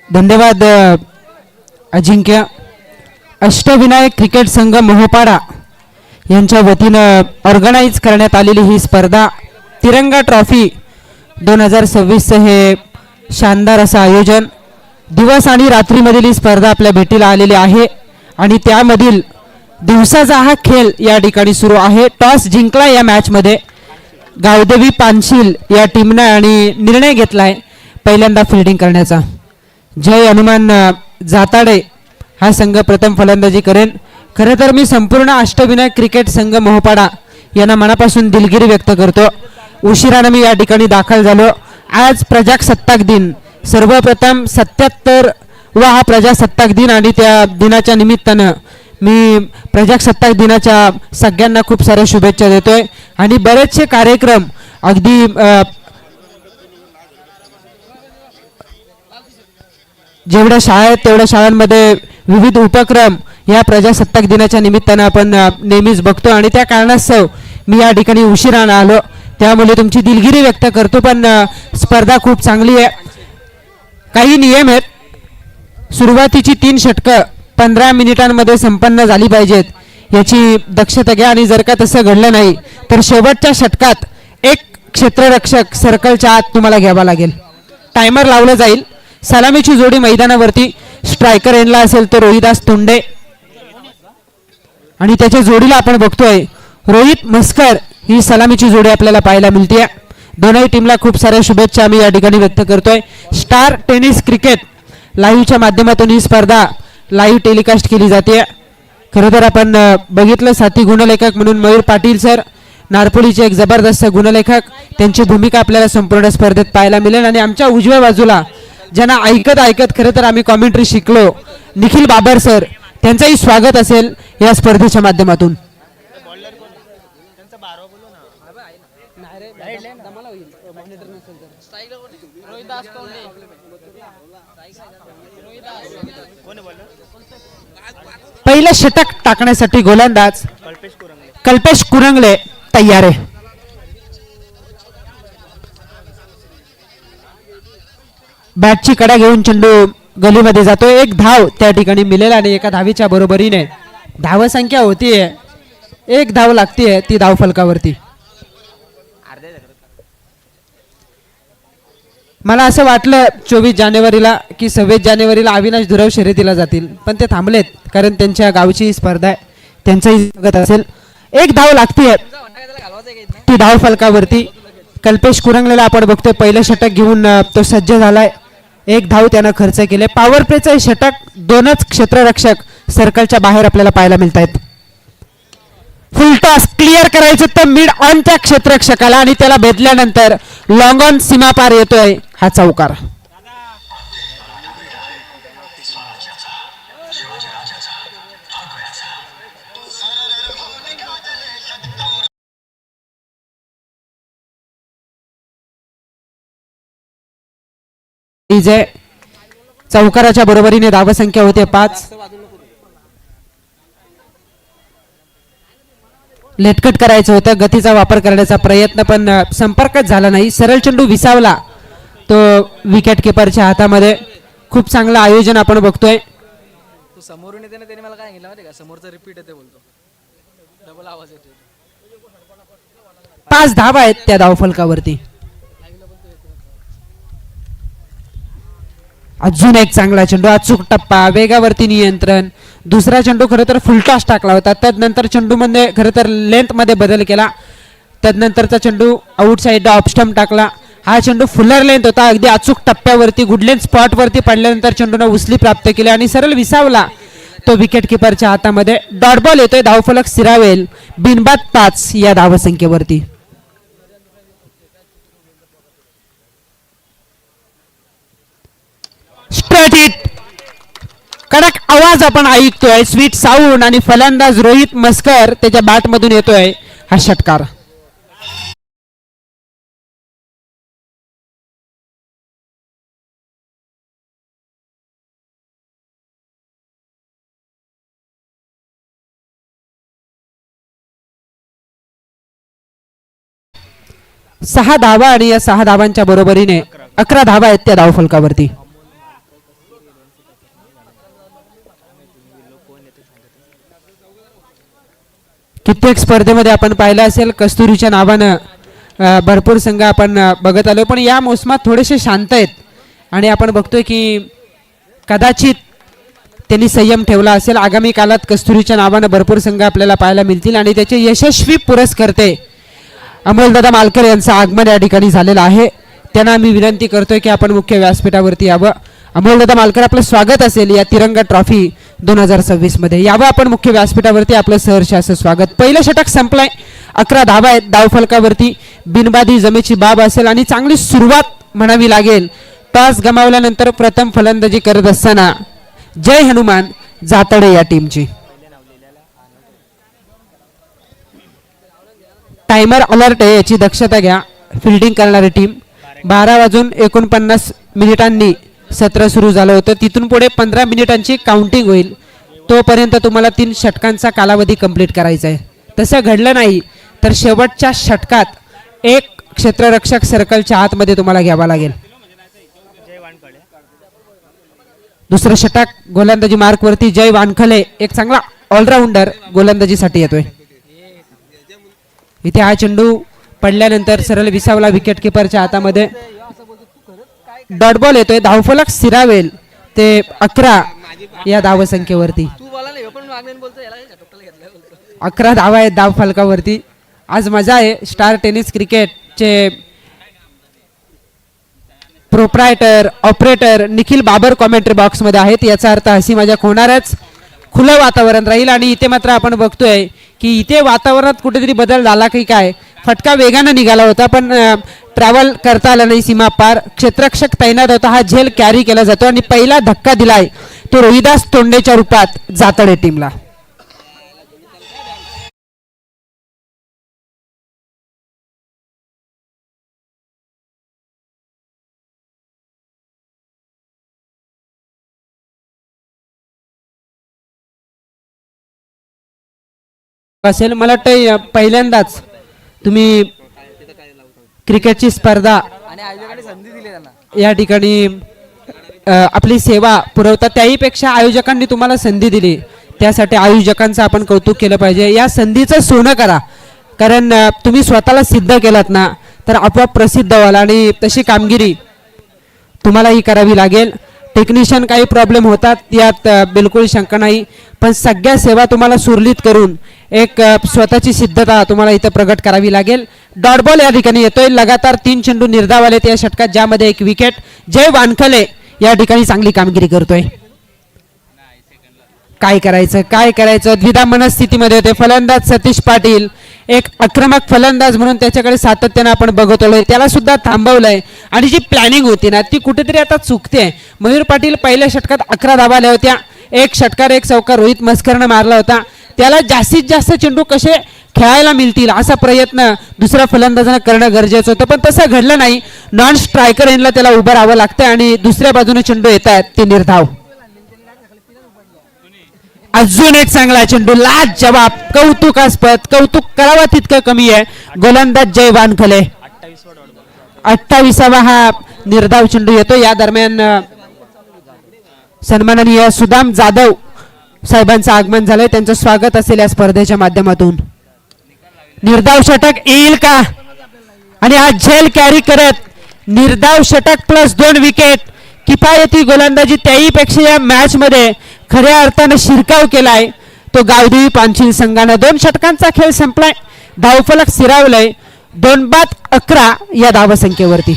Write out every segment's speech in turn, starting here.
धन्यवाद अजिंक्य. अष्टविनायक क्रिकेट संघ मोहोपाडा यांच्या वतीनं ऑर्गनाइज करण्यात आलेली ही स्पर्धा तिरंगा ट्रॉफी 2026 हे शानदार असं आयोजन. दिवस आणि रात्रीमधील ही स्पर्धा आपल्या भेटीला आलेली आहे आणि त्यामधील दिवसाचा हा खेळ या ठिकाणी सुरू आहे. टॉस जिंकला या मॅचमध्ये गावदेवी पानशील या टीमने आणि निर्णय घेतलाय पहिल्यांदा फिल्डिंग करण्याचा. जय हनुमान जाताडे हा संघ प्रथम फलंदाजी करेन. खरं तर मी संपूर्ण अष्टविनायक क्रिकेट संघ मोहोपाडा यांना मनापासून दिलगिरी व्यक्त करतो. उशिराने मी या ठिकाणी दाखल झालो. आज प्रजासत्ताक दिन, सर्वप्रथम 77 वा हा प्रजासत्ताक दिन आणि त्या दिनाच्या निमित्तानं मी प्रजासत्ताक दिनाच्या सगळ्यांना खूप साऱ्या शुभेच्छा देतोय. आणि बरेचसे कार्यक्रम अगदी जेवढ्या शाळा आहेत तेवढ्या शाळांमध्ये विविध उपक्रम या प्रजासत्ताक दिनाच्या निमित्तानं आपण नेहमीच बघतो आणि त्या कारणास्तव मी या ठिकाणी उशिराने आलो, त्यामुळे तुमची दिलगिरी व्यक्त करतो. पण स्पर्धा खूप चांगली आहे. काही नियम आहेत. सुरुवातीची 3 षटकं 15 मिनिटांमध्ये संपन्न झाली पाहिजेत याची दक्षता घ्या आणि जर का तसं घडलं नाही तर शेवटच्या षटकात एक क्षेत्ररक्षक सर्कलच्या आत तुम्हाला घ्यावा लागेल. टायमर लावलं जाईल. सलामीची जोडी मैदानावरती स्ट्रायकर एंडला असेल तर रोहिदास तोंडे आणि त्याच्या जोडीला आपण बघतोय रोहित मस्कर ही सलामीची जोडी आपल्याला पाहायला मिळते. दोनही टीमला खूप साऱ्या शुभेच्छा आम्ही या ठिकाणी व्यक्त करतोय. स्टार टेनिस क्रिकेट लाईव्हच्या माध्यमातून ही स्पर्धा लाईव्ह टेलिकास्ट केली जाते. खरं तर आपण बघितलं साथी गुणलेखक म्हणून मयूर पाटील सर नारपोलीचे एक जबरदस्त गुणलेखक, त्यांची भूमिका आपल्याला संपूर्ण स्पर्धेत पाहायला मिळेल. आणि आमच्या उजव्या बाजूला ज्यांना ऐकत ऐकत खरं तर आम्ही कॉमेंट्री शिकलो, निखिल बाबर सर, त्यांचंही स्वागत असेल या स्पर्धेच्या माध्यमातून. पहिलं षटक टाकण्यासाठी गोलंदाज कल्पेश कुरंगले तयार आहे. बॅटची कडा घेऊन चेंडू गलीमध्ये जातो. एक धाव त्या ठिकाणी मिळेल आणि एका धावीच्या बरोबरीने धावसंख्या होतीये, एक धाव लागतीये ती धाव फलकावरती. मला असं वाटलं 24 जानेवारीला की 26 जानेवारीला अविनाश धुरव शर्यतीला जातील, पण ते थांबलेत कारण त्यांच्या गावची स्पर्धा आहे, त्यांचंही स्वागत असेल. एक धाव लागतीये ती धाव फलकावरती. कल्पेश कुरंगलेला आपण बघतोय पहिलं षटक घेऊन तो सज्ज झालाय. एक धाव त्यानं खर्च केले. पॉवर प्लेचं षटक 2च क्षेत्ररक्षक सर्कलच्या बाहेर आपल्याला पाहायला मिळत आहेत. फुल टॉस क्लिअर करायचं तर मिड ऑन त्या क्षेत्ररक्षकाला आणि त्याला भेटल्यानंतर लॉंग ऑन सीमा पार येतोय हा चौकार. चौकाराच्या बरोबरीने धावसंख्या होते 5. लेटकट करायचं होतं, गतीचा वापर करण्याचा प्रयत्न पण संपर्कच झाला नाही. सरळ चेंडू विसावला तो विकेट किपरच्या हातामध्ये. खूप चांगलं आयोजन आपण बघतोय. समोरून येते ना, त्याने मला काय सांगितलं माहिती का, समोरचा रिपीट येते बोलतो, डबल आवाज येतो. 5 धावा आहेत त्या धावफलकावरती. अजून एक चांगला चेंडू, अचूक टप्पा, वेगावरती नियंत्रण. दुसरा चेंडू खरं तर फुलटॉस टाकला होता, तदनंतर चेंडूमध्ये खरं तर लेंथमध्ये बदल केला. तदनंतरचा चेंडू आउटसाईड ऑफ स्टंप टाकला. हा चेंडू फुलर लेंथ होता, अगदी अचूक टप्प्यावरती गुडलेन स्पॉटवरती पडल्यानंतर चेंडूने उचली प्राप्त केली आणि सरळ विसावला तो विकेट किपरच्या हातामध्ये. डॉट बॉल येतोय, धावफलक स्थिरावेल बिनबाद 5 या धावसंख्येवरती. स्ट्रेट हिट, कडक आवाज आपण ऐकतोय, स्वीट साऊंड आणि फलंदाज रोहित मस्कर त्याच्या बॅट मधून येतोय हा षटकार. सहा धावा आणि या 6 धावांच्या बरोबरीने 11 धावा आहेत त्या धावफलकावरती. कित्येक स्पर्धेमध्ये आपण पाहिलं असेल कस्तुरीच्या नावानं भरपूर संघ आपण बघत आलो, पण या मोसमात थोडेसे शांत आहेत आणि आपण बघतोय की कदाचित त्यांनी संयम ठेवला असेल. आगामी काळात कस्तुरीच्या नावानं भरपूर संघ आपल्याला पाहायला मिळतील आणि त्याचे यशस्वी पुरस्कर्ते अमोलदादा मालकर यांचं आगमन या ठिकाणी झालेलं आहे. त्यांना मी विनंती करतोय की आपण मुख्य व्यासपीठावरती यावं. अमोलदादा मालकर, आपलं स्वागत असेल या तिरंगा ट्रॉफी 2026 मध्ये. यावं आपण मुख्य व्यासपीठावरती, आपलं सहर्ष असं स्वागत. पहिलं षटक संपलंय, 11 धावा आहेत धावफलकावरती. बिनबादी जमेची बाब असेल आणि चांगली सुरुवात म्हणावी लागेल. टॉस गमावल्यानंतर प्रथम फलंदाजी करत असताना जय हनुमान जातडे या टीमची. टायमर अलर्ट आहे, याची दक्षता घ्या. फिल्डिंग करणारी टीम. 12:49 सत्र सुरू झालं होतं. तिथून पुढे 15 मिनिटांची काउंटिंग होईल. तोपर्यंत तुम्हाला 3 षटकांचा कालावधी कंप्लीट करायचा आहे. तसं घडलं नाही तर शेवटच्या षटकात एक क्षेत्ररक्षक सर्कलच्या आतमध्ये तुम्हाला घ्यावा लागेल. दुसरं षटक गोलंदाजी मार्कवरती जय वानखले, एक चांगला ऑलराऊंडर गोलंदाजीसाठी येतोय. इथे हा चेंडू पडल्यानंतर सरळ विसावला विकेट किपरच्या हातामध्ये. डॉट बॉल येतोय. धावफलक सिरावेल ते 11 या धावसंख्येवरती. 11 धावा आहेत धावफलकावरती. आज मजा आहे. स्टार टेनिस क्रिकेटचे proprietor operator Nikhil Babar commentary box मध्ये आहेत. याचा अर्थ हसी मजाक होणारच, खुलं वातावरण राहील. आणि इथे मात्र आपण बघतोय की इथे वातावरणात कुठेतरी बदल झाला की काय. फटका वेगानं निघाला होता पण ट्रॅव्हल करता आला नाही सीमा पार. क्षेत्ररक्षक तैनात होता, हा झेल कॅरी केला जातो आणि पहिला धक्का दिलाय तो रोहिदास तोंडेच्या रूपात जातडे टीमला. असेल मला वाटतं पहिल्यांदाच तुम्ही क्रिकेटची स्पर्धा आणि आयोजकांनी संधी दिली त्यांना या ठिकाणी आपली सेवा पुरवतात. त्याहीपेक्षा आयोजकांनी तुम्हाला संधी दिली, त्यासाठी आयोजकांचं आपण कौतुक केलं पाहिजे. या संधीचं सोनं करा, कारण तुम्ही स्वतःला सिद्ध केलात ना तर आपोआप प्रसिद्ध व्हाल आणि तशी कामगिरी तुम्हालाही करावी लागेल. टेक्निशियन काही प्रॉब्लेम होतात यात बिलकुल शंका नाही, पण सगळ्या सेवा तुम्हाला सुरळीत करून एक स्वतःची सिद्धता तुम्हाला इथं प्रगट करावी लागेल. डॉट बॉल या ठिकाणी येतोय. लगातार 3 चेंडू निर्धाव आले या षटकात, ज्यामध्ये एक विकेट. जय वानखले या ठिकाणी चांगली कामगिरी करतोय. काय करायचं द्विधा मनस्थितीमध्ये होते. फलंदाज सतीश पाटील एक आक्रमक फलंदाज म्हणून त्याच्याकडे सातत्याने आपण बघत आलोय. त्याला सुद्धा थांबवलंय आणि जी प्लॅनिंग होती ना ती कुठेतरी आता चुकते. मयूर पाटील पहिल्या षटकात 11 धावा आल्या होत्या. एक षटकार एक चौकार रोहित मस्करनं मारला होता. त्याला जास्तीत जास्त चेंडू कसे खेळायला मिळतील असा प्रयत्न दुसऱ्या फलंदाजानं करणं गरजेचं होतं, पण तसं घडलं नाही. नॉन स्ट्रायकर एंडला त्याला उभं राहावं लागतं आणि दुसऱ्या बाजूने चेंडू येत आहेत ते निर्धाव. अजून एक चांगला चेंडू, लाज जवाब, कौतुकास्पद. कौतुक करावा तितकं कमी आहे. गोलंदाज जय वानखले 28वा हा निर्धाव चेंडू येतो. या दरम्यान सन्माननीय सुदाम जाधव साहेबांचं आगमन झालंय, त्यांचं स्वागत असेल या स्पर्धेच्या माध्यमातून. निर्धाव षटक येईल का? आणि हा झेल कॅरी करत निर्धाव षटक प्लस 2 विकेट. किफायती गोलंदाजी, त्याहीपेक्षा या मॅच मध्ये खऱ्या अर्थानं शिरकाव केलाय तो गावदेवी पानशिल संघानं. 2 षटकांचा खेळ संपलाय. धावफलक सिरावलंय 2-11 या धावसंख्येवरती.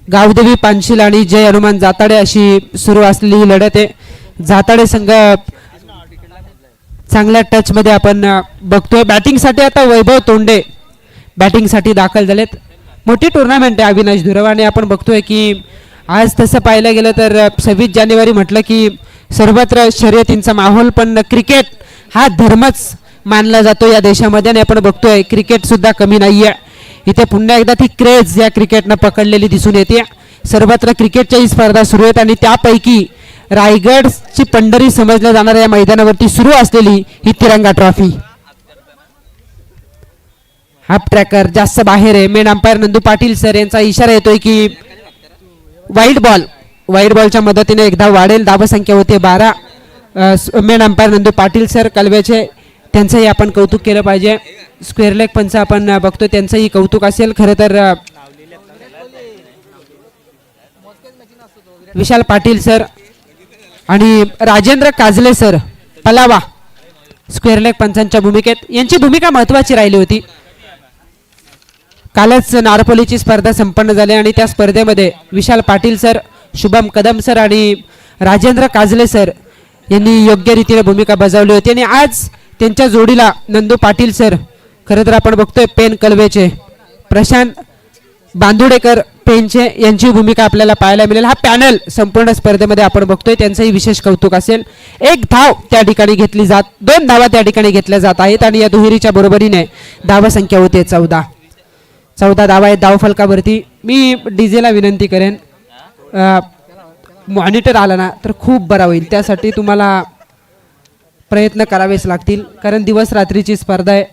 गावदेवी पानशिल आणि जय हनुमान जाताडे अशी सुरू असलेली ही लढत आहे. जाताडे संघ चांगल्या टच मध्ये आपण बघतोय. बॅटिंगसाठी आता वैभव तोंडे बॅटिंगसाठी दाखल झालेत. मोठी टुर्नामेंट आहे अविनाश धुरव आणि आपण बघतोय की आज तसं पाहायला गेलं तर 26 जानेवारी म्हटलं की सर्वत्र शर्यतींचा माहोल, पण क्रिकेट हा धर्मच मानला जातो या देशामध्ये आणि आपण बघतोय क्रिकेट सुद्धा कमी नाही आहे. इथे पुन्हा एकदा ती क्रेज या क्रिकेटनं पकडलेली दिसून येते. सर्वत्र क्रिकेटच्याही स्पर्धा सुरू आहेत आणि त्यापैकी रायगडची पंढरी समजल्या जाणाऱ्या या मैदानावरती सुरू असलेली ही तिरंगा ट्रॉफी. हाफ ट्रॅकर जास्त बाहेर आहे. Main umpire Nandu Patil sir यांचा इशारा येतोय की वाईट बॉलच्या मदतीने एकदा वाढेल. धावसंख्या होते 12. Main umpire Nandu Patil sir कलव्याचे, त्यांचंही आपण कौतुक केलं पाहिजे. स्क्वेअर लेग पंच आपण बघतो, त्यांचंही कौतुक असेल. खरं तर विशाल पाटील सर आणि Rajendra Kajale sir Palava square leg पंचांच्या भूमिकेत, यांची भूमिका महत्वाची राहिली होती. कालच नारपोलीची स्पर्धा संपन्न झाली आणि त्या स्पर्धेमध्ये विशाल पाटील सर, शुभम कदम सर आणि राजेंद्र काजले सर यांनी योग्य रीतीने भूमिका बजावली होती. आणि आज त्यांच्या जोडीला नंदू पाटील सर, खरं तर आपण बघतोय पेन कलवेचे, प्रशांत बांदुडेकर पेनचे यांची भूमिका आपल्याला पाहायला मिळेल. हा पॅनल संपूर्ण स्पर्धेमध्ये आपण बघतोय, त्यांचंही विशेष कौतुक असेल. 1 धाव त्या ठिकाणी घेतली जात, 2 धावा त्या ठिकाणी घेतल्या जात आहेत आणि या दुहेरीच्या बरोबरीने धावसंख्या होते 14 धावा आहेत धावफलकावरती. मी डीजेला विनंती करेन, मॉनिटर आला ना तर खूप बरा होईल. त्यासाठी तुम्हाला प्रयत्न करावेच लागतील, कारण दिवस रात्रीची स्पर्धा आहे.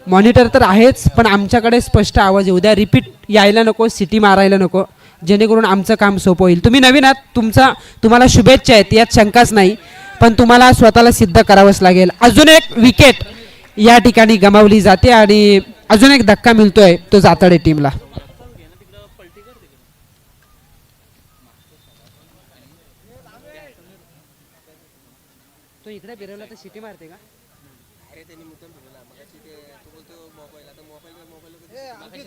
मॉनिटर तर आहेच, पण आमच्याकडे स्पष्ट आवाज येऊ द्या. रिपीट यायला नको, सिटी मारायला नको, जेणेकरून आमचं काम सोपं होईल. तुम्ही नवीन आहात, तुम्हाला शुभेच्छा आहेत, यात शंकाच नाही, पण तुम्हाला स्वतःला सिद्ध करावंच लागेल. अजून एक विकेट या ठिकाणी गमावली जाते आणि अजून एक धक्का मिळतोय तो जातडे टीमला. तो इकडे फिरवला तर सिटी मारते का?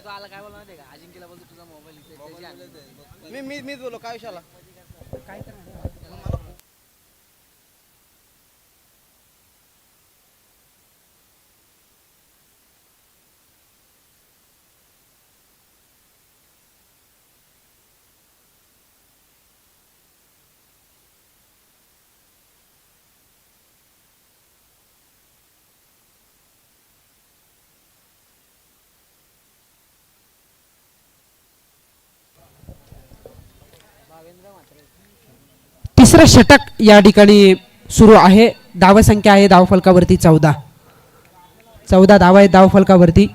आला काय बोलणार का? अजिंक्यला बोलतो तुझा मोबाईल मीच बोलो काय विषयाला काय करणार? तिसरं षटक या ठिकाणी सुरू आहे. धावसंख्या आहे धावफलकावरती 14 धावा आहेत धावफलकावरती.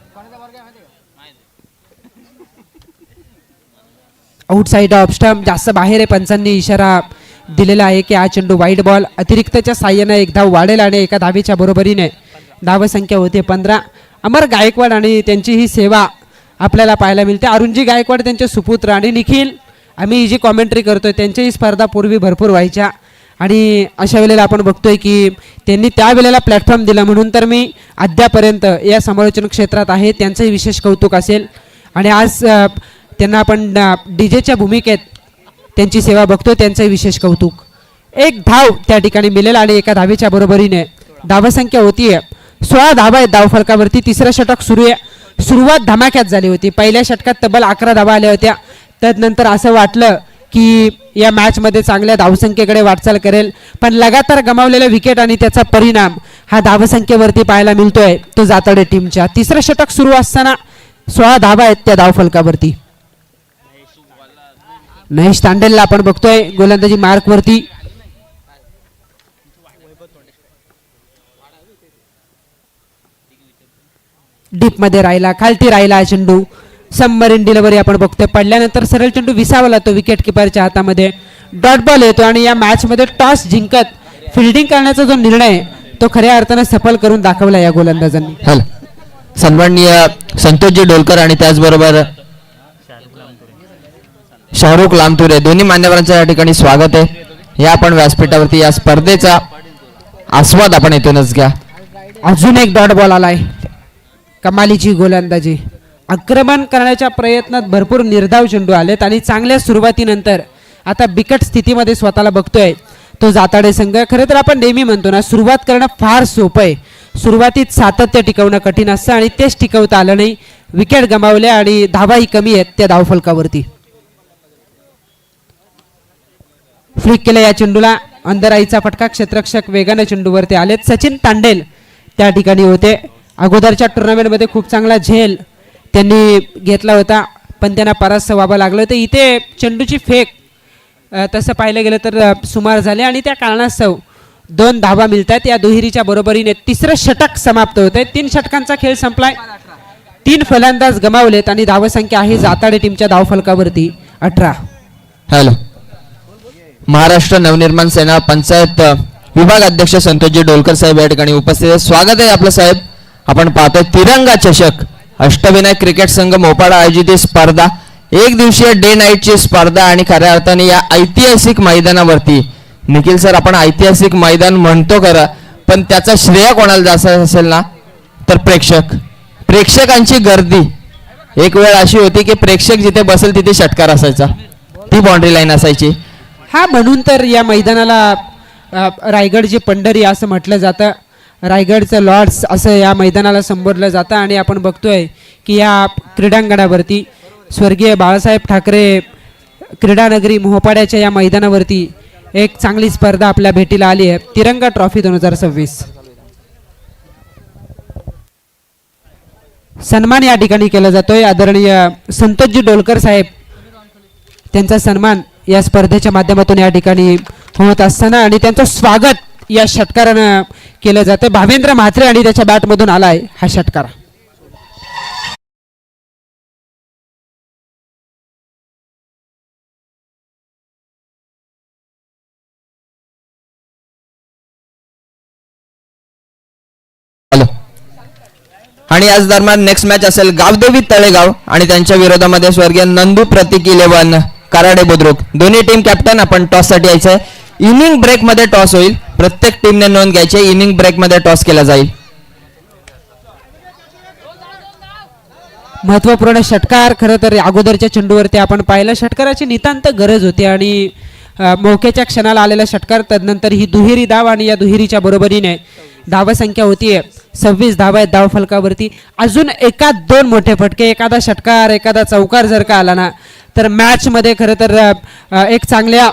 आउटसाइड ऑफ स्टंप जास्त बाहेर आहे. पंचांनी इशारा दिलेला आहे की हा चेंडू वाईट बॉल. अतिरिक्तच्या साह्याने एक धाव वाढेल आणि एका धावेच्या बरोबरीने धावसंख्या होते 15. अमर गायकवाड आणि त्यांची ही सेवा आपल्याला पाहायला मिळते. अरुणजी गायकवाड त्यांचे सुपुत्र आणि निखिल, आम्ही जी कॉमेंट्री करतोय त्यांच्याही स्पर्धा पूर्वी भरपूर व्हायच्या आणि अशा वेळेला आपण बघतोय की त्यांनी त्यावेळेला प्लॅटफॉर्म दिला, म्हणून तर मी अद्यापर्यंत या समालोचन क्षेत्रात आहे. त्यांचंही विशेष कौतुक असेल आणि आज त्यांना आपण डीजेच्या भूमिकेत त्यांची सेवा बघतोय, त्यांचंही विशेष कौतुक. 1 धाव त्या ठिकाणी मिळेल आणि एका धावेच्या बरोबरीने धावसंख्या होतीये 16 धावा आहेत धावफलकावरती. तिसरं षटक सुरू आहे. सुरुवात धमाक्यात झाली होती. पहिल्या षटकात तब्बल 11 धावा आल्या होत्या. त्यानंतर असं वाटलं की या मॅचमध्ये चांगल्या धावसंख्येकडे वाटचाल करेल, पण लगातार गमावलेल्या विकेट आणि त्याचा परिणाम हा धावसंख्येवरती पाहायला मिळतोय तो जातडे टीमच्या. तिसरं षटक सुरू असताना 16 धावा आहेत त्या धावफलकावरती. महेश तांडेलला आपण बघतोय गोलंदाजी मार्कवरती. डीप मध्ये राहिला, खालती राहिला हा चेंडू. सबमरीन डिलिव्हरी आपण बघतोय. पडल्यानंतर सरळ चेंडू विसावला तो विकेट किपरच्या हातामध्ये. डॉट बॉल येतो आणि या मॅच मध्ये टॉस जिंकत फिल्डिंग करण्याचा जो निर्णय तो खऱ्या अर्थाने सफल करून दाखवला या गोलंदाजांनी. सन्माननीय संतोषजी डोलकर आणि त्याचबरोबर शाहरुख लामतुरे दोन्ही मान्यवरांचं या ठिकाणी स्वागत आहे. या आपण व्यासपीठावरती या स्पर्धेचा आस्वाद आपण इथूनच घ्या. अजून एक डॉट बॉल आलाय. कमालीची गोलंदाजी. आक्रमण करण्याच्या प्रयत्नात भरपूर निर्धाव चेंडू आलेत आणि चांगल्या सुरुवातीनंतर आता बिकट स्थितीमध्ये स्वतःला बघतोय तो जाताडे संघ. खरं तर आपण नेहमी म्हणतो ना, सुरुवात करणं फार सोपं आहे, सुरुवातीत सातत्य टिकवणं कठीण असतं आणि तेच टिकवता आलं नाही. विकेट गमावल्या आणि धावाही कमी आहेत त्या धावफलकावरती. फ्लिक केलं या चेंडूला. अंधराईचा फटका. क्षेत्ररक्षक वेगाने चेंडूवरती आलेत. सचिन तांडेल त्या ठिकाणी होते. अगोदरच्या टुर्नामेंटमध्ये खूप चांगला झेल त्यांनी घेतला होता, पण त्यांना परास्त व्हावं लागलं होतं. इथे चेंडूची फेक तसं पाहिलं गेलं तर सुमार झाले आणि त्या कारणास्तव 2 धावा मिळतात. या दुहेरीच्या बरोबरीने तिसरं षटक समाप्त होत आहे. 3 षटकांचा खेळ संपलाय. 3 फलंदाज गमावलेत आणि धावसंख्या आहे जाताडे टीमच्या धावफलकावरती 18. हॅलो. महाराष्ट्र नवनिर्माण सेना पंचायत विभाग अध्यक्ष संतोषजी डोलकर साहेब या ठिकाणी उपस्थित आहेत. स्वागत आहे आपलं साहेब. आपण पाहतोय तिरंगा चषक अष्टविनायक क्रिकेट संघ मोपाडा आयोजित ही स्पर्धा, एक दिवसीय डे नाईटची स्पर्धा आणि खऱ्या अर्थाने या ऐतिहासिक मैदानावरती निखिल सर, आपण ऐतिहासिक मैदान म्हणतो खरं, पण त्याचा श्रेय कोणाला जास्त असेल ना तर प्रेक्षकांची गर्दी. एक वेळ अशी होती की प्रेक्षक जिथे बसेल तिथे षटकार असायचा, ती बाउंड्री लाईन असायची. हा, म्हणून तर या मैदानाला रायगडची पंढरी असं म्हटलं जातं. रायगडचं लॉर्ड्स असं या मैदानाला संबोधलं जातं. आणि आपण बघतोय की या क्रीडांगणावरती स्वर्गीय बाळासाहेब ठाकरे क्रीडानगरी मोहपाड्याच्या या मैदानावरती एक चांगली स्पर्धा आपल्या भेटीला आली आहे. तिरंगा ट्रॉफी 2026 सन्मान या ठिकाणी केला जातोय. आदरणीय संतोषजी डोलकर साहेब त्यांचा सन्मान या स्पर्धेच्या माध्यमातून या ठिकाणी होत असताना आणि त्यांचं स्वागत या षटकारानं केलं जातं. भावेंद्र म्हात्रे आणि त्याच्या बॅटमधून आलाय हा षटकार. हॅलो. आणि आज दरम्यान नेक्स्ट मॅच असेल गावदेवी तळेगाव आणि त्यांच्या विरोधामध्ये स्वर्गीय नंदू प्रतीक 11 कराडे बुद्रुक. दोन्ही टीम कॅप्टन. आपण टॉस साठी यायचंय. इनिंग ब्रेक मध्ये टॉस होईल. प्रत्येक टीमने नोंद घ्यायची. इनिंग ब्रेक मध्ये टॉस केला जाईल. महत्वपूर्ण षटकार. खरं तर अगोदरच्या चेंडूवरती आपण पाहिलं षटकाराची नितांत गरज होती आणि मोक्याच्या क्षणाला आलेला षटकार. तदनंतर ही दुहेरी धाव आणि या दुहेरीच्या बरोबरीने धावसंख्या होतीये 26 धावा आहेत धावफलकावरती. अजून 1-2 मोठे फटके, एखादा षटकार, एखादा चौकार जर का आला ना तर मॅचमध्ये खरं तर एक चांगल्या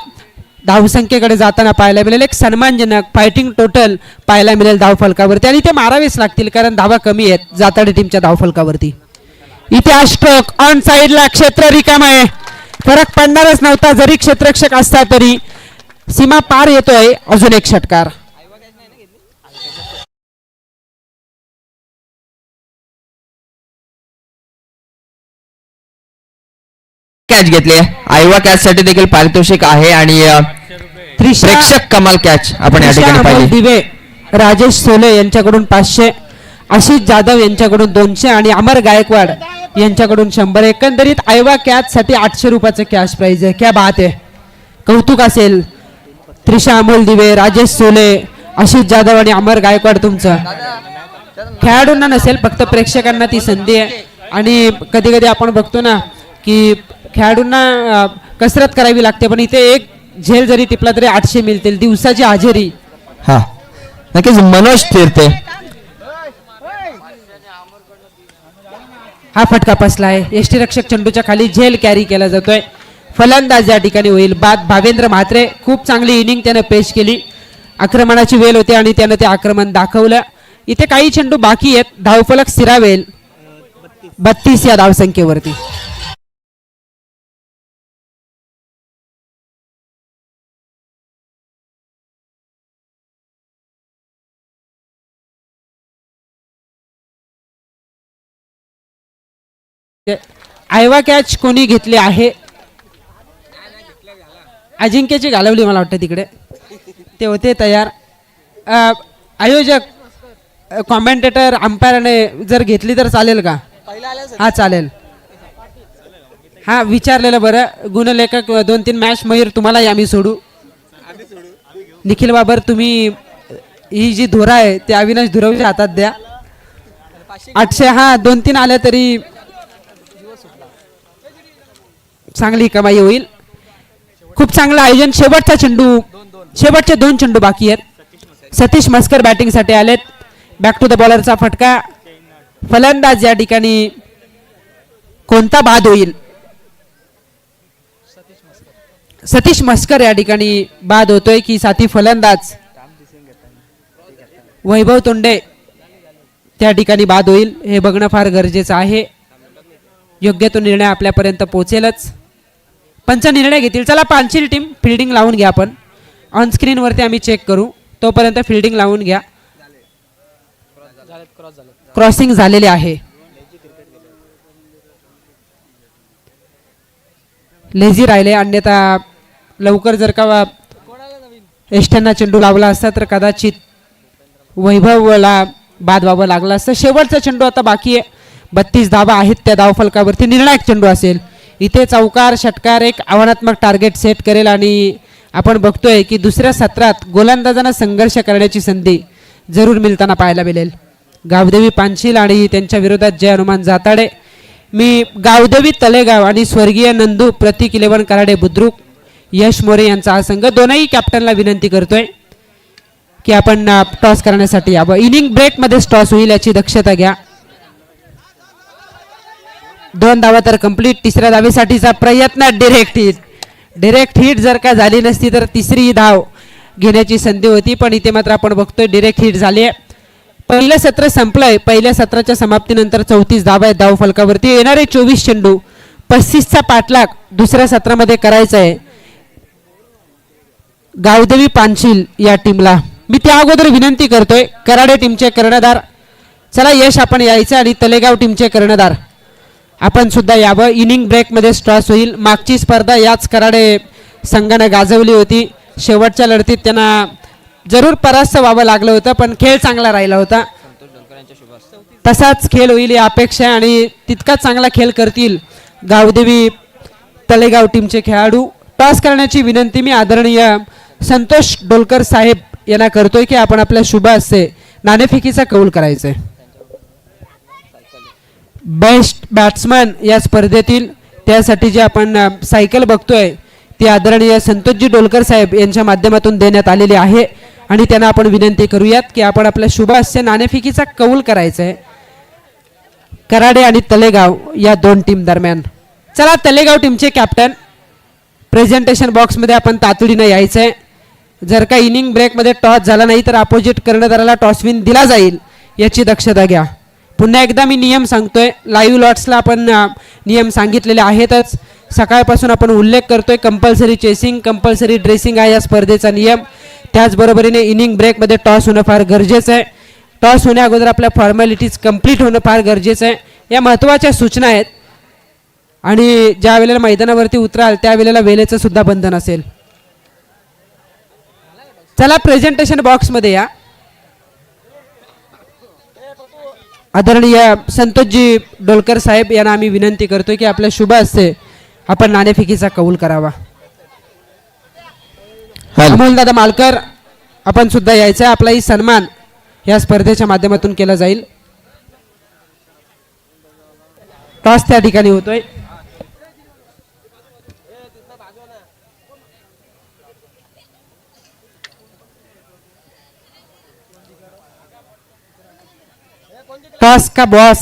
धावसंख्येकडे जाताना पाहायला मिळेल. एक सन्मानजनक फायटिंग टोटल पाहायला मिळेल धावफलकावरती आणि ते मारावेच लागतील कारण धावा कमी आहेत जाताडे टीमच्या धावफलकावरती. इथे अष्टक ऑन साईडला क्षेत्र रिकाम आहे. फरक पडणारच नव्हता जरी क्षेत्ररक्षक असता तरी. सीमा पार येतोय. अजून एक षटकार. कॅच घेतली. आयवा कॅच साठी देखील पारितोषिक आहे आणि प्रेक्षक कमाल कॅच आपण या ठिकाणी पाहिली. दिवे, राजेश सोले यांच्याकडून 500, आशिष जाधव यांच्याकडून 200 आणि अमर गायकवाड यांच्याकडून 100. एकंदरीत आयवा कॅच साठी 800 रुपयाचं कॅश प्राइज आहे. क्या बात आहे. कौतुक असेल. त्रिशा अमोल दिवे, राजेश सोले, आशिष जाधव आणि अमर गायकवाड तुमचं. खेळाडूंना नसेल, फक्त प्रेक्षकांना ती संधी आहे. आणि कधी कधी आपण बघतो ना की खेळाडूंना कसरत करावी लागते, पण इथे एक झेल जरी टिपला तरी 800 मिळतील. दिवसाची हजेरी. हा, नक्कीच मनोज तीर्थे. हा फटका पसलाय. यष्टीरक्षक चेंडूच्या खाली झेल कॅरी केला जातोय. फलंदाज या ठिकाणी होईल बाद भावेंद्र म्हात्रे. खूप चांगली इनिंग त्यानं पेश केली. आक्रमणाची वेळ होती आणि त्यानं ते आक्रमण दाखवलं. इथे काही चेंडू बाकी आहेत. धावफलक स्थिरावेल 32 या धावसंख्येवरती. आयवा कॅच कोणी घेतली आहे? अजिंक्यची घालवली मला वाटतं तिकडे. ते होते तयार. आयोजक, कॉमेंटेटर, अंपायरने जर घेतली तर चालेल का? हा चालेल. हा विचारलेलं बरं. गुणलेखक 2-3 मॅच मयूर तुम्हालाही आम्ही सोडू. निखिल बाबर, तुम्ही ही जी धोरा आहे ते अविनाश धुरवच्या हातात द्या. 800. हा 2-3 आल्या तरी चांगली कमाई होईल. खूप चांगलं आयोजन. शेवटचा चेंडू, शेवटचे 2 चेंडू बाकी आहेत. सतीश मस्कर बॅटिंग साठी आलेत. बॅक टू द बॉलरचा फटका. फलंदाज या ठिकाणी कोणता बाद होईल? सतीश मस्कर या ठिकाणी बाद होतोय की साथी फलंदाज वैभव तोंडे त्या ठिकाणी बाद होईल हे बघणं फार गरजेचं आहे. योग्य तो निर्णय आपल्यापर्यंत पोहोचेलच. पंच निर्णय घेतील. चला पांचील टीम फिल्डिंग लावून घ्या. आपण ऑन स्क्रीन वरती आम्ही चेक करू तोपर्यंत फिल्डिंग लावून घ्या. क्रॉस झालं. क्रॉसिंग झालेले आहे. लेझी राहिले अन्यथा लवकर जर का एष्ट्यांना चेंडू लावला असता तर कदाचित वैभवला बाद व्हावं लागलं असतं. शेवटचा चेंडू आता बाकी आहे. 32 धावा आहेत त्या धावफलकावरती. निर्णायक चेंडू असेल. इथे चौकार षटकार एक आव्हानात्मक टार्गेट सेट करेल आणि आपण बघतोय की दुसऱ्या सत्रात गोलंदाजांना संघर्ष करण्याची संधी जरूर मिळताना पाहायला मिळेल. गावदेवी पांचील आणि त्यांच्या विरोधात जय हनुमान जाताडे. मी गावदेवी तलेगाव आणि स्वर्गीय नंदू प्रतीक 11 कराडे बुद्रुक यश मोरे यांचा हा संघ दोनही कॅप्टनला विनंती करतोय की आपण टॉस करण्यासाठी यावं. इनिंग ब्रेकमध्ये टॉस होईल याची दक्षता घ्या. 2 धावा तर कंप्लीट. तिसऱ्या धावेसाठीचा प्रयत्न डिरेक्ट हिट जर का झाली नसती तर तिसरी धाव घेण्याची संधी होती पण इथे मात्र आपण बघतोय डिरेक्ट हिट झाली आहे. पहिलं सत्र संपलंय. पहिल्या सत्राच्या समाप्तीनंतर 34 धावा आहेत धाव फलकावरती. येणारे 24 चेंडू 35चा पाठलाग दुसऱ्या सत्रामध्ये करायचा आहे गावदेवी पांचील या टीमला. मी त्या अगोदर विनंती करतोय कराडे टीमचे कर्णधार चला यश आपण यायचं आणि तलेगाव टीमचे कर्णधार आपण सुद्धा यावं. इनिंग ब्रेकमध्ये टॉस होईल. मागची स्पर्धा याच कराडे संघानं गाजवली होती. शेवटच्या लढतीत त्यांना जरूर परास्त व्हावं लागलं होतं पण खेळ चांगला राहिला होता. तसाच खेळ होईल या अपेक्षा आहे आणि तितकाच चांगला खेळ करतील गावदेवी तलेगाव टीमचे खेळाडू. टॉस करण्याची विनंती मी आदरणीय संतोष डोलकर साहेब यांना करतोय की आपण आपल्या शुभ हस्ते नाणेफेकीचा कौल करायचंय. बेस्ट बॅट्समन या स्पर्धेतील त्यासाठी जे आपण सायकल बघतोय ती आदरणीय संतोषजी डोलकर साहेब यांच्या माध्यमातून देण्यात आलेली आहे आणि त्यांना आपण विनंती करूयात की आपण आपल्या शुभ हस्ते नाणेफेकीचा कौल करायचा आहे कराडे आणि तलेगाव या दोन टीम दरम्यान. चला तलेगाव टीमचे कॅप्टन प्रेझेंटेशन बॉक्समध्ये आपण तातडीनं यायचं आहे. जर का इनिंग ब्रेकमध्ये टॉस झाला नाही तर अपोजिट कर्णधाराला टॉस विन दिला जाईल याची दक्षता घ्या. पुन्हा एकदा मी नियम सांगतोय. लाईव्ह लॉट्सला आपण नियम सांगितलेले आहेतच. सकाळपासून आपण उल्लेख करतोय कंपल्सरी चेसिंग कंपल्सरी ड्रेसिंग आहे या स्पर्धेचा नियम. त्याचबरोबरीने इनिंग ब्रेकमध्ये टॉस होणं फार गरजेचं आहे. टॉस होण्या अगोदर आपल्या फॉर्मॅलिटीज कंप्लीट होणं फार गरजेचं आहे. या महत्त्वाच्या सूचना आहेत आणि ज्या वेळेला मैदानावरती उतराल त्यावेळेला वेळेचं सुद्धा बंधन असेल. चला प्रेझेंटेशन बॉक्समध्ये या. आदरणीय संतोषजी डोलकर साहेब यांना आम्ही विनंती करतोय की आपल्या शुभ हस्ते आपण नाणेफेकीचा कौल करावा. अमोलदादा मालकर आपण सुद्धा यायचं आहे. आपलाही सन्मान या स्पर्धेच्या माध्यमातून केला जाईल. टॉस त्या ठिकाणी होतोय. टॉस का बॉस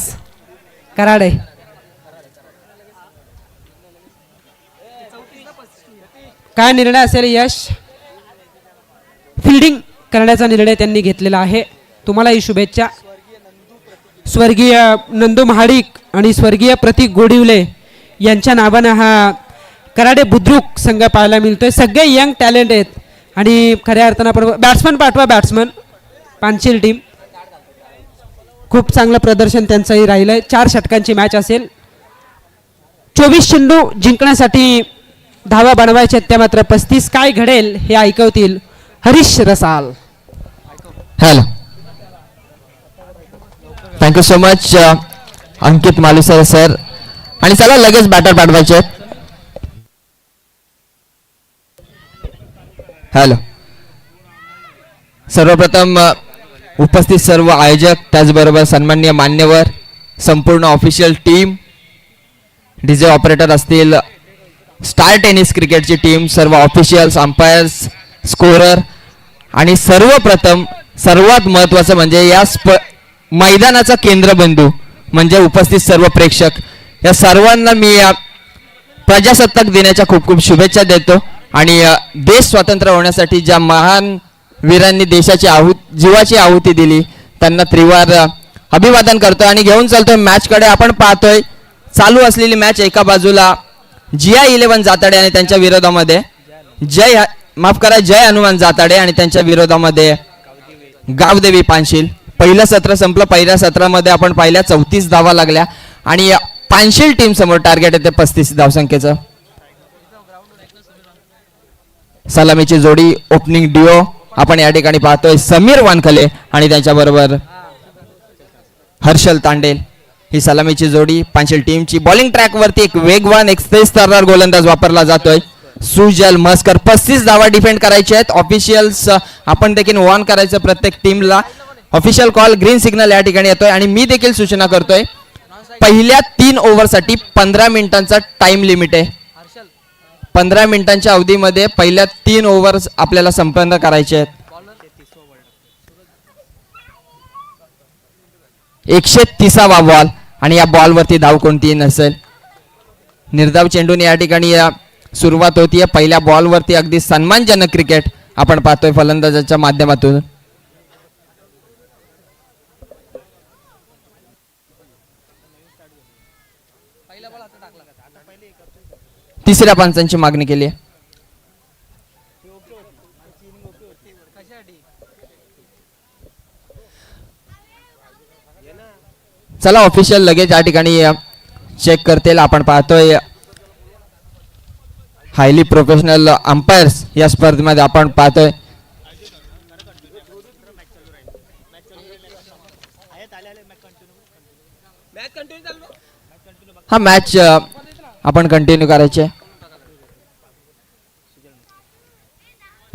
कराडे. काय निर्णय असेल यश? फिल्डिंग करण्याचा निर्णय त्यांनी घेतलेला आहे. तुम्हालाही शुभेच्छा. स्वर्गीय नंदू महाडिक आणि स्वर्गीय प्रतीक गोडिवले यांच्या नावानं हा कराडे बुद्रुक संघ पाहायला मिळतोय. सगळे यंग टॅलेंट आहेत आणि खऱ्या अर्थानं आपण बॅट्समन पाठवा. बॅट्समन पांचील टीम खूप चांगलं प्रदर्शन त्यांचंही राहिलंय. 4 षटकांची मॅच असेल. 24 चेंडू जिंकण्यासाठी धावा बनवायच्या त्या मात्र 35. काय घडेल हे ऐकवतील Harish Rasal. Hello thank you so much Ankit Malusare sir. आणि चला लगेच बॅटर पाठवायचे आहेत. हॅलो सर्वप्रथम उपस्थित सर्व आयोजक त्याचबरोबर सन्माननीय मान्यवर संपूर्ण ऑफिशियल टीम डीजे ऑपरेटर असतील स्टार टेनिस क्रिकेटची टीम सर्व ऑफिशियल्स अंपायर्स स्कोरर आणि सर्वप्रथम सर्वात महत्त्वाचं म्हणजे या मैदानाचा केंद्रबिंदू म्हणजे उपस्थित सर्व प्रेक्षक या सर्वांना मी प्रजासत्ताक दिनाच्या खूप खूप शुभेच्छा देतो. आणि देश स्वतंत्र होण्यासाठी ज्या महान वीरांनी देशाची जीवाची आहुती दिली त्यांना त्रिवार अभिवादन करतोय आणि घेऊन चालतोय मॅचकडे. आपण पाहतोय चालू असलेली मॅच. एका बाजूला GI11 जाताडे आणि त्यांच्या विरोधामध्ये जय हनुमान जाताडे आणि त्यांच्या विरोधामध्ये गावदेवी पानशील. पहिलं सत्र संपलं. पहिल्या सत्रामध्ये आपण पाहिल्या 34 धावा लागल्या आणि पानशील टीम समोर टार्गेट येते 35 धावसंख्येचं. सलामीची जोडी ओपनिंग डिओ आपण या ठिकाणी पाहतोय समीर वानखले आणि त्याच्याबरोबर हर्षल तांडेल. ही सलामीची जोडी पानशील टीमची. बॉलिंग ट्रॅक वरती एक वेगवान एक्सप्रेस तर्रार गोलंदाज वापरला जातोय सुजल मस्कर. 35 धावा डिफेंड करायचे आहेत. ऑफिशियल्स आपण देखील वॉर्न करायचं प्रत्येक टीमला. ऑफिशियल कॉल ग्रीन सिग्नल या ठिकाणी येतोय आणि मी देखील सूचना करतोय पहिल्या 3 ओव्हरसाठी 15 मिनिटांचा टाइम लिमिट आहे. 15 मिनिटांच्या अवधीमध्ये पहिल्या 3 ओव्हर्स आपल्याला संपन्न करायचे आहेत. 130वा बॉल आणि या बॉलवरती धाव कोणतीही नसेल. निर्धाव चेंडूने या ठिकाणी सुरुवात होतीये. पहिल्या बॉलवरती अगदी सन्मानजनक क्रिकेट आपण पाहतोय फलंदाजाच्या माध्यमातून. तिसऱ्या पंचांची मागणी केली आहे. चला ऑफिशियल लगेच या ठिकाणी चेक करतील. आपण पाहतोय हायली प्रोफेशनल अंपायर्स या स्पर्धेमध्ये आपण पाहतोय. हा मॅच आपण कंटिन्यू करायचे.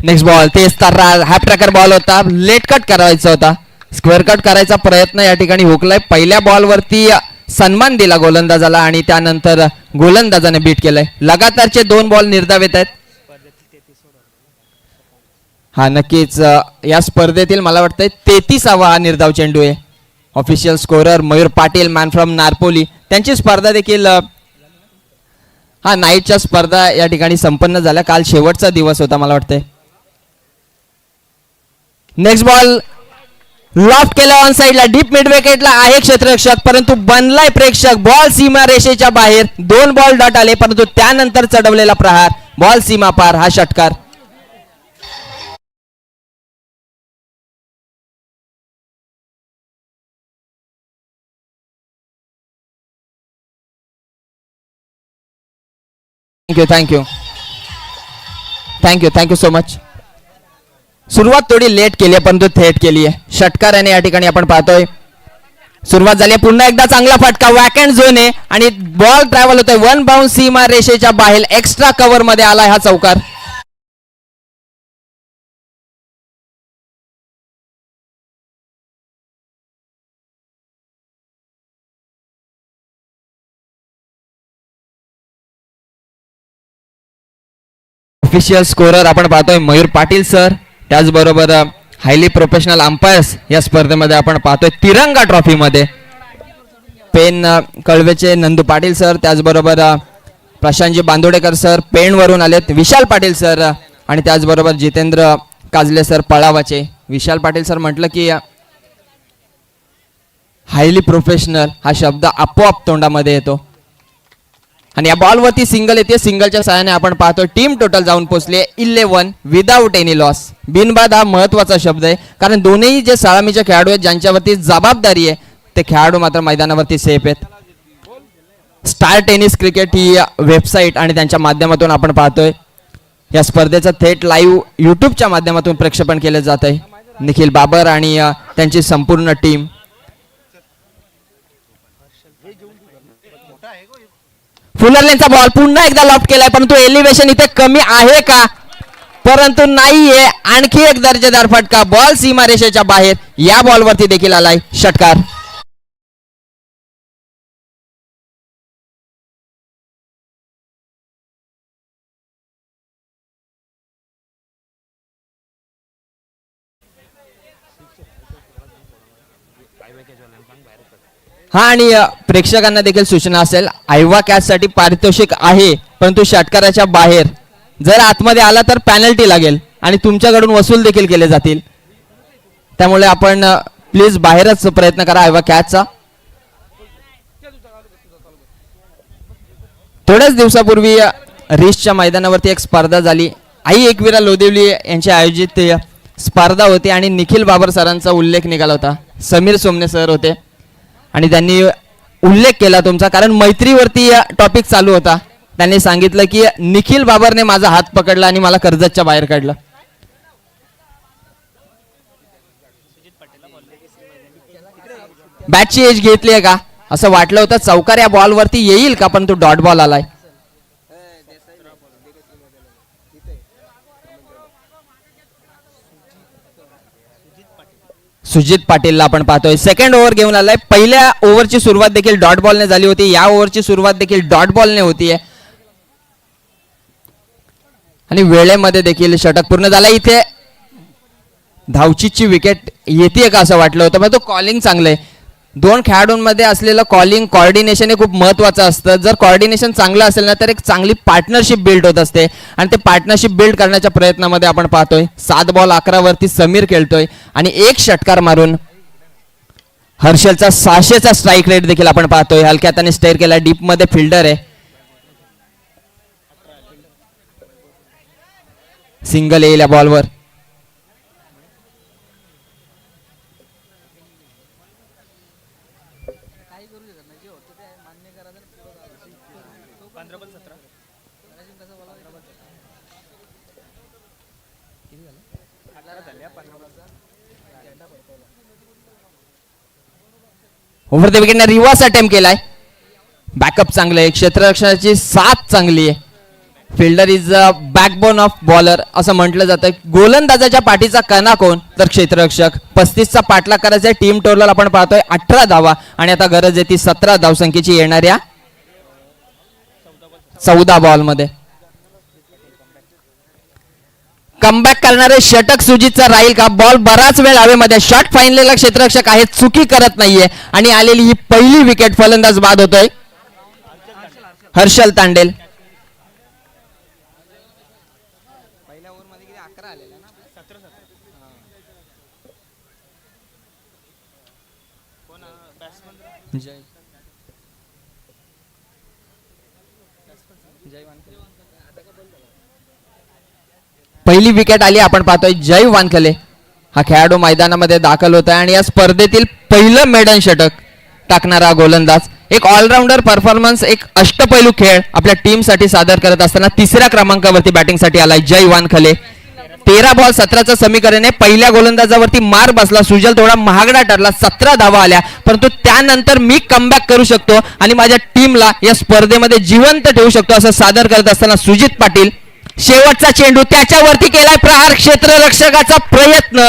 नेक्स्ट बॉल तेच तर्रार हॅप ट्रॅकर बॉल होता. लेट कट करायचा होता. स्क्वेअर कट करायचा प्रयत्न या ठिकाणी हुकलाय. पहिल्या बॉलवरती सन्मान दिला गोलंदाजाला आणि त्यानंतर गोलंदाजाने बीट केलंय. लगातारचे 2 बॉल निर्धाव येत आहेत. हा नक्कीच या स्पर्धेतील मला वाटतंय 33वा हा निर्धाव चेंडू आहे. Official scorer Mayur Patil man from Narpoli. त्यांची स्पर्धा देखील हा नाईटच्या स्पर्धा या ठिकाणी संपन्न झाल्या. काल शेवटचा दिवस होता मला वाटतंय. नेक्स्ट बॉल लॉफ्ट केला ऑन साइडला. डीप मिड विकेटला आहे क्षेत्ररक्षक परंतु बनलाय प्रेक्षक. बॉल सीमा रेषेच्या बाहेर. 2 बॉल डॉट आले परंतु त्यानंतर चढवलेला प्रहार. बॉल सीमा पार. हा षटकार. Thank you so much. सुरुवात थोडी लेट केली आहे परंतु थेट केली आहे. षटकाराने या ठिकाणी आपण पाहतोय सुरुवात झाली. पुन्हा एकदा चांगला फटका. वॅकंट झोन आहे आणि बॉल ट्रॅव्हल होतोय 1 बाउंस सीमा रेषेच्या बाहेर. एक्स्ट्रा कव्हर मध्ये आलाय हा चौकार. ऑफिशियल स्कोरर आपण पाहतोय मयूर पाटील सर. त्याचबरोबर हायली प्रोफेशनल अंपायर्स या स्पर्धेमध्ये आपण पाहतोय तिरंगा ट्रॉफी मध्ये पेन कळवेचे नंदू पाटील सर. त्याचबरोबर प्रशांतजी बांदोडेकर सर पेण वरून आलेत. विशाल पाटील सर आणि त्याचबरोबर जितेंद्र काजले सर पळावाचे. विशाल पाटील सर म्हटलं की हायली प्रोफेशनल हा शब्द आपोआप तोंडामध्ये येतो. आणि या बॉलवरती सिंगल येते. सिंगलच्या सहाय्याने आपण पाहतो टीम टोटल जाऊन पोहोचली 11 विदाऊट एनी लॉस. बिनबाद हा महत्वाचा शब्द आहे कारण दोन्ही जे सलामीचे खेळाडू आहेत ज्यांच्यावरती जबाबदारी आहे ते खेळाडू मात्र मैदानावरती सेफ आहेत. स्टार टेनिस क्रिकेट ही वेबसाईट आणि त्यांच्या माध्यमातून आपण पाहतोय या स्पर्धेचं थेट लाईव्ह यूट्यूबच्या माध्यमातून प्रक्षेपण केलं जात आहे. निखिल बाबर आणि त्यांची संपूर्ण टीम. फुलरलेनचा बॉल पुन्हा एकदा लॉफ्ट केलाय परंतु एलिव्हेशन इथे कमी आहे का? परंतु नाहीये. आणखी एक दर्जेदार फटका. बॉल सीमा रेषेच्या बाहेर. या बॉलवरती देखील आलाय षटकार. हा आणि प्रेक्षकांना देखील सूचना असेल आयवा कॅच साठी पारितोषिक आहे परंतु षटकाराच्या बाहेर जर आतमध्ये आला तर पॅनल्टी लागेल आणि तुमच्याकडून वसूल देखील केले जातील. त्यामुळे आपण प्लीज बाहेरच प्रयत्न करा हवा कॅचचा. थोड्याच दिवसापूर्वी रेसच्या मैदानावरती एक स्पर्धा झाली. आई एकविरा लोदिवली यांची आयोजित स्पर्धा होती आणि निखिल बाबर सरांचा उल्लेख निघाला होता. समीर सोमने सर होते आणि त्यांनी उल्लेख केला तुमचा, कारण मैत्रीवरती टॉपिक चालू होता. त्यांनी सांगितलं की निखिल बाबरने माझा हात पकडला आणि मला कर्जतच्या बाहेर काढलं. बॅटची एज घेतली आहे का असं वाटलं होतं. चौकार या बॉलवरती येईल का, पण तो डॉट बॉल आलाय. सुजित पाटीलला आपण पाहतोय सेकंड ओव्हर घेऊन आलाय. पहिल्या ओव्हरची सुरुवात देखील डॉट बॉलने झाली होती. या ओव्हरची सुरुवात देखील डॉट बॉलने होतीये आणि वेळेमध्ये देखील षटक पूर्ण झाला. इथे धावचीची विकेट येते का असं वाटलं होतं, पण तो कॉलिंग चांगलं आहे. दोन खेळाडूंमध्ये असलेलं कॉलिंग कॉर्डिनेशन हे खूप महत्त्वाचं असतं. जर कॉर्डिनेशन चांगलं असेल ना तर एक चांगली पार्टनरशिप बिल्ड होत असते आणि ते पार्टनरशिप बिल्ड करण्याच्या प्रयत्नामध्ये आपण पाहतोय 7 बॉल 11 वरती समीर खेळतोय आणि एक षटकार मारून हर्षलचा 600चा स्ट्राईक रेट देखील आपण पाहतोय. हलक्यात आणि स्टेअर केला, डीप मध्ये फिल्डर आहे. सिंगल येईल या बॉलवर. ओव्हर द विकेटने रिव्हर्स अटेम्प्ट केलाय. बॅकअप चांगलं आहे, क्षेत्ररक्षणाची साथ चांगली आहे. Fielder is a backbone of bowler असं म्हटलं जातं. गोलंदाजाच्या पाठीचा कणा कोण तर क्षेत्ररक्षक. 35चा पाठलाग करायचा आहे. टीम टोटल आपण पाहतोय 18 धावा आणि आता गरज आहे ती 17 धावसंख्येची येणाऱ्या 14 बॉल मध्ये. कमबॅक करणारे षटक सुजितचा राहील का. बॉल बराच वेळ हवेमध्ये, शॉट फाईनलेला क्षेत्ररक्षक आहे, चुकी करत नाहीये आणि आलेली ही पहिली विकेट. फलंदाज बाद होतोय हर्षल तांडेल. पहिली विकेट आली. आपण पाहतोय जय वानखले हा खेळाडू मैदानामध्ये दाखल होत आहे आणि या स्पर्धेतील पहिलं मेडन षटक टाकणारा गोलंदाज. एक ऑलराऊंडर परफॉर्मन्स, एक अष्टपैलू खेळ आपल्या टीम साठी सादर करत असताना 3ऱ्या क्रमांकावरती बॅटिंगसाठी आलाय जय वानखले. 13 बॉल 17चं समीकरण आहे. पहिल्या गोलंदाजावरती मार बसला, सुजल थोडा महागडा ठरला, 17 धावा आल्या, परंतु त्यानंतर मी कमबॅक करू शकतो आणि माझ्या टीमला या स्पर्धेमध्ये जिवंत ठेवू शकतो असं सादर करत असताना सुजित पाटील. शेवटचा चेंडू त्याच्यावरती केलाय प्रहार. क्षेत्ररक्षकाचा प्रयत्न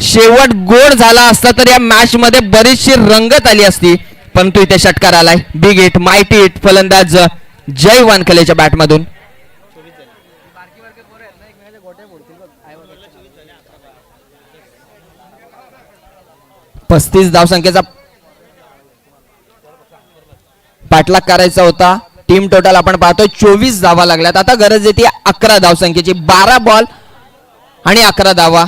शेवट गोड झाला असता तर या मॅच मध्ये बरीचशी रंगत आली असती, परंतु इथे षटकार आलाय. बिग हिट, मायटी हिट फलंदाज जय वानखलेच्या बॅट मधून. 35 धावसंख्येचा पाठलाग करायचा होता. टीम टोटल आपण पाहतोय 24 धावा लागल्यात. आता गरज येते 11 धावसंख्येची. 12 बॉल आणि 11 धावा.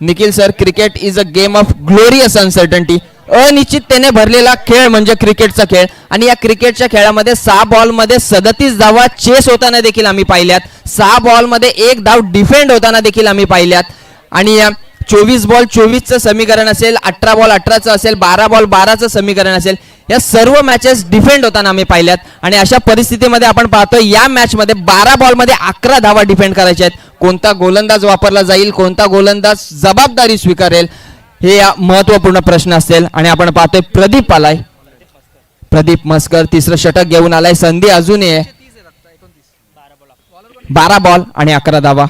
Nikhil sir, cricket is a game of glorious uncertainty. अनिश्चिततेने भरलेला खेळ म्हणजे क्रिकेटचा खेळ आणि या क्रिकेटच्या खेळामध्ये 6 बॉल मध्ये 37 धावा चेस होताना देखील आम्ही पाहिल्यात. 6 बॉल मध्ये 1 धाव डिफेंड होताना देखील आम्ही पाहिल्यात आणि 24 बॉल 24चं समीकरण असेल, 18 बॉल 18चं असेल, 12 बॉल 12चं समीकरण असेल. या सर्व मॅचेस डिफेंड होताना आम्ही पाहिल्यात आणि अशा परिस्थितीमध्ये आपण पाहतोय या मॅच मध्ये 12 बॉल मध्ये 11 धावा डिफेंड करायच्या आहेत. कोणता गोलंदाज वापरला जाईल, कोणता गोलंदाज जबाबदारी स्वीकारेल, हे महत्वपूर्ण प्रश्न असेल. आणि आपण पाहतोय प्रदीप आलाय. प्रदीप मस्कर 3रं षटक घेऊन आलाय. संधी अजून आहे. 12 बॉल आणि 11 धावा.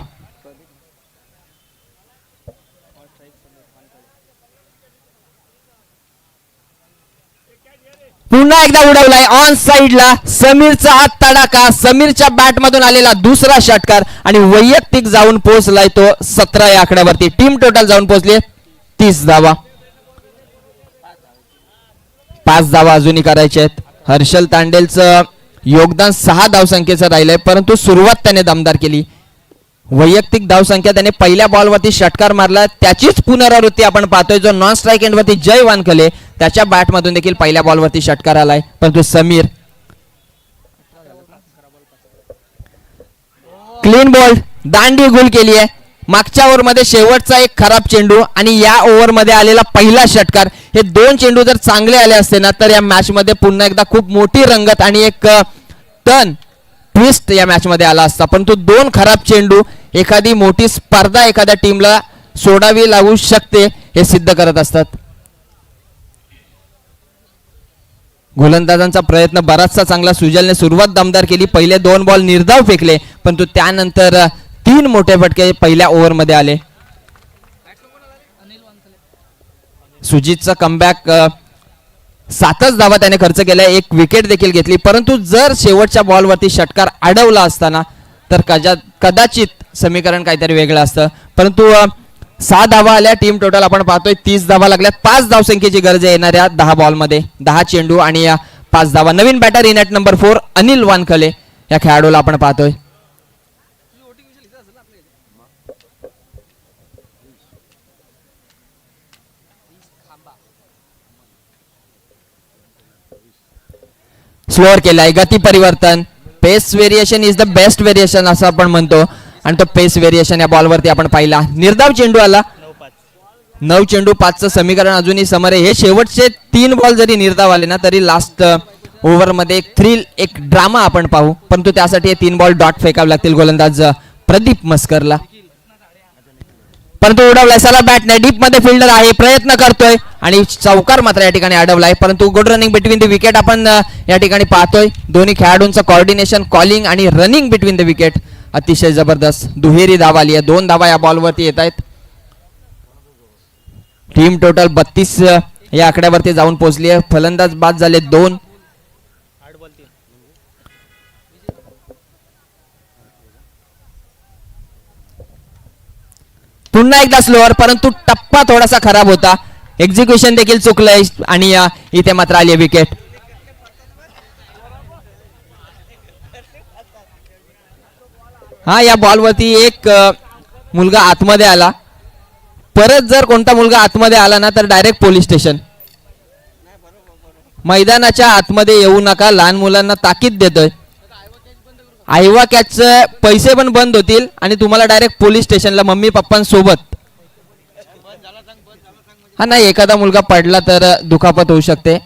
पुन्हा एकदा उडवलाय ऑन साइडला. समीरचा हात तडाखा. समीरच्या बॅट मधून आलेला दुसरा षटकार आणि वैयक्तिक जाऊन पोहोचलाय तो 17 या आकड्यावरती. टीम टोटल जाऊन पोहोचली 30 धावा. 5 धावा अजूनही करायचे आहेत. हर्षल तांडेलचं योगदान 6 धावसंख्येचं राहिलंय, परंतु सुरुवात त्याने दमदार केली. वैयक्तिक धावसंख्या त्याने पहिल्या बॉलवरती षटकार मारला, त्याचीच पुनरावृत्ती आपण पाहतोय. जो नॉन स्ट्राईक एंडवरती जय वानखले त्याच्या बॅटमधून देखील पहिल्या बॉलवरती षटकार आलाय, परंतु समीर क्लीन बॉल दांडी गुल केली आहे. मागच्या ओव्हरमध्ये शेवटचा एक खराब चेंडू आणि या ओव्हरमध्ये आलेला पहिला षटकार, हे दोन चेंडू जर चांगले आले असते ना तर या मॅच मध्ये पुन्हा एकदा खूप मोठी रंगत आणि एक टर्न ट्विस्ट या मॅच मध्ये आला असता. परंतु दोन खराब चेंडू एखादी मोठी स्पर्धा एखाद्या टीमला सोडावी लागू शकते हे सिद्ध करत असतात. गोलंदाजांचा प्रयत्न बराचसा चांगला, सुजलने सुरुवात दमदार केली. पहिले 2 बॉल निर्धाव फेकले, परंतु त्यानंतर 3 मोठे फटके पहिल्या ओव्हरमध्ये आले. सुजितचा कमबॅक, 7च धावा त्याने खर्च केल्या, 1 विकेट देखील घेतली. परंतु जर शेवटच्या बॉलवरती षटकार अडवला असताना तर कदाचित समीकरण काहीतरी वेगळं असतं. परंतु 6 धावा आल्या, टीम टोटल आपण पाहतोय 30 धावा लागल्यात. 5 धावसंख्येची गरज आहे येणाऱ्या 10 बॉलमध्ये. 10 चेंडू आणि 5 धावा. नवीन batter in at number 4 Anil Wankhale या खेळाडूला आपण पाहतोय. स्लोअर केलाय, गती परिवर्तन, pace variation is the best variation असं आपण म्हणतो आणि तो पेस व्हेरिएशन या बॉलवरती आपण पाहिला. निर्धाव चेंडू आला, 9 चेंडू 5चं समीकरण अजूनही समोर आहे. हे शेवटचे 3 बॉल जरी निर्धाव आले ना तरी लास्ट ओव्हरमध्ये एक थ्रिल, एक ड्रामा आपण पाहू. परंतु त्यासाठी हे 3 बॉल डॉट फेकावे लागतील गोलंदाज प्रदीप मस्करला. परंतु उडवलाय, चला बॅट नाही, डीप मध्ये फिल्डर आहे, प्रयत्न करतोय आणि चौकार मात्र या ठिकाणी अडवलाय. परंतु good running between the wicket आपण या ठिकाणी पाहतोय. दोन्ही खेळाडूंचं कॉर्डिनेशन, कॉलिंग आणि रनिंग बिटवीन द विकेट अतिशय जबरदस्त. दुहेरी धावा आली आहे, 2 धावा या बॉलवरती येत आहेत. टीम टोटल 32 या आकड्यावरती जाऊन पोहोचली आहे. फलंदाज बाद झाले 2. पुन्हा एकदा स्लोअर, परंतु टप्पा थोडासा खराब होता, एक्झिक्युशन देखील चुकलंय आणि इथे मात्र आली विकेट. हा, या बॉलवरती एक मुलगा आतमध्ये आला. परत जर कोणता मुलगा आतमध्ये आला ना तर डायरेक्ट पोलीस स्टेशन. मैदानाच्या आतमध्ये येऊ नका, लहान मुलांना ताकीद देतोय. आयवा कॅचचे पैसे पण बंद होतील आणि तुम्हाला डायरेक्ट पोलीस स्टेशनला मम्मी पप्पांसोबत. हा नाही, एखादा मुलगा पडला तर दुखापत होऊ शकते.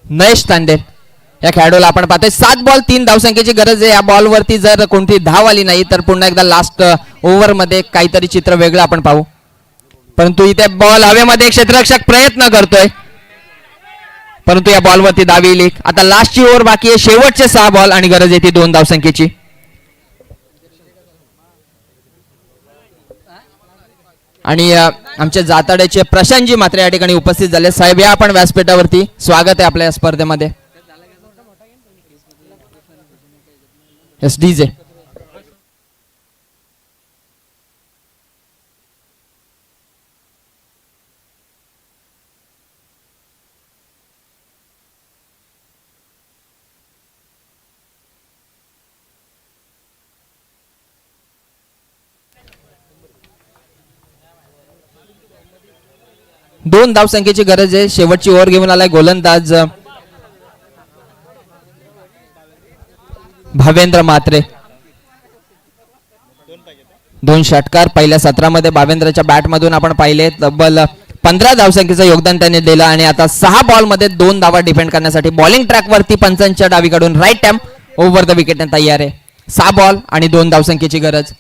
नयेश तांडे या खेळाडूला आपण पाहतोय. 7 बॉल 3 धावसंख्येची गरज आहे. या बॉलवरती जर कोणती धाव आली नाही तर पुन्हा एकदा लास्ट ओव्हर मध्ये काहीतरी चित्र वेगळं आपण पाहू. परंतु इथे बॉल हवेमध्ये, क्षेत्ररक्षक प्रयत्न करतोय, परंतु या बॉलवरती धाव येईल. आता लास्टची ओव्हर बाकी आहे, शेवटचे 6 बॉल आणि गरज आहे ती 2 धावसंख्येची. आणि आमच्या जाताड्याचे प्रशांतजी मात्र या ठिकाणी उपस्थित झाले. साहेब या आपण व्यासपीठावरती, स्वागत आहे आपल्या स्पर्धेमध्ये. एस डीजे दोन धावसंख्येची गरज आहे. शेवटची ओव्हर घेऊन आलाय गोलंदाज भावेंद्र म्हात्रे. 2 षटकार पहिल्या सत्रामध्ये भावेंद्रच्या बॅट मधून आपण पाहिले. तब्बल 15 धावसंख्येचं योगदान त्याने दिलं आणि आता 6 बॉल मध्ये 2 धावा डिफेंड करण्यासाठी बॉलिंग ट्रॅक वरती पंचांच्या डावीकडून राईट टॅम ओव्हर द विकेट तयार आहे. 6 बॉल आणि 2 धावसंख्येची गरज.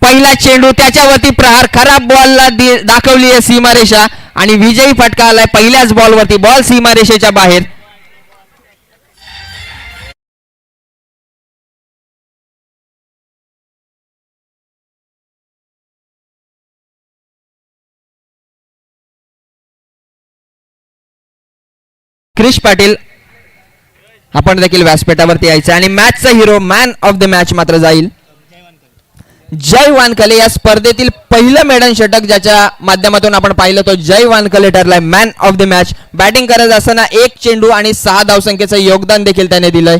पहिला चेंडू, त्याच्यावरती प्रहार, खराब बॉलला दाखवली आहे सीमारेषा आणि विजयी फटका आलाय पहिल्याच बॉलवरती. बॉल सीमारेषेच्या बाहेर. क्रिश पाटील आपण देखील व्यासपीठावरती यायचं आणि मॅचचा hero man of the match मात्र जाईल जय वानखले. या स्पर्धेतील पहिलं मेडन षटक ज्याच्या माध्यमातून आपण पाहिलं तो जय वानखले ठरलाय man of the match. Batting करत असताना 1 चेंडू आणि 6 धावसंख्येचं योगदान देखील त्याने दिलंय.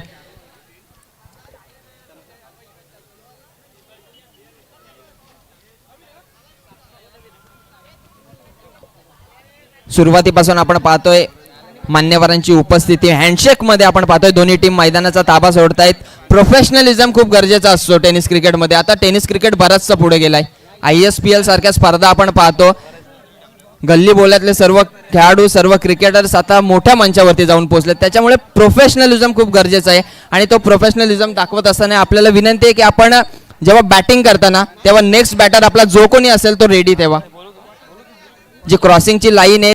सुरुवातीपासून आपण पाहतोय मान्यवरांची उपस्थिती. हँडशेक मध्ये आपण पाहतोय दोन्ही टीम मैदानाचा ताबा सोडतायत. प्रोफेशनलिझम खूप गरजेचा असतो टेनिस क्रिकेटमध्ये. आता टेनिस क्रिकेट बराचसा पुढे गेलाय. ISPL सारख्या स्पर्धा आपण पाहतो. गल्ली बोलातले सर्व खेळाडू सर्व क्रिकेटर्स आता मोठ्या मंचावरती जाऊन पोहोचलेत. त्याच्यामुळे प्रोफेशनलिझम खूप गरजेचं आहे आणि तो प्रोफेशनलिझम दाखवत असताना आपल्याला विनंती आहे की आपण जेव्हा बॅटिंग करताना तेव्हा नेक्स्ट बॅटर आपला जो कोणी असेल तो रेडी ठेवा. जी क्रॉसिंगची लाईन आहे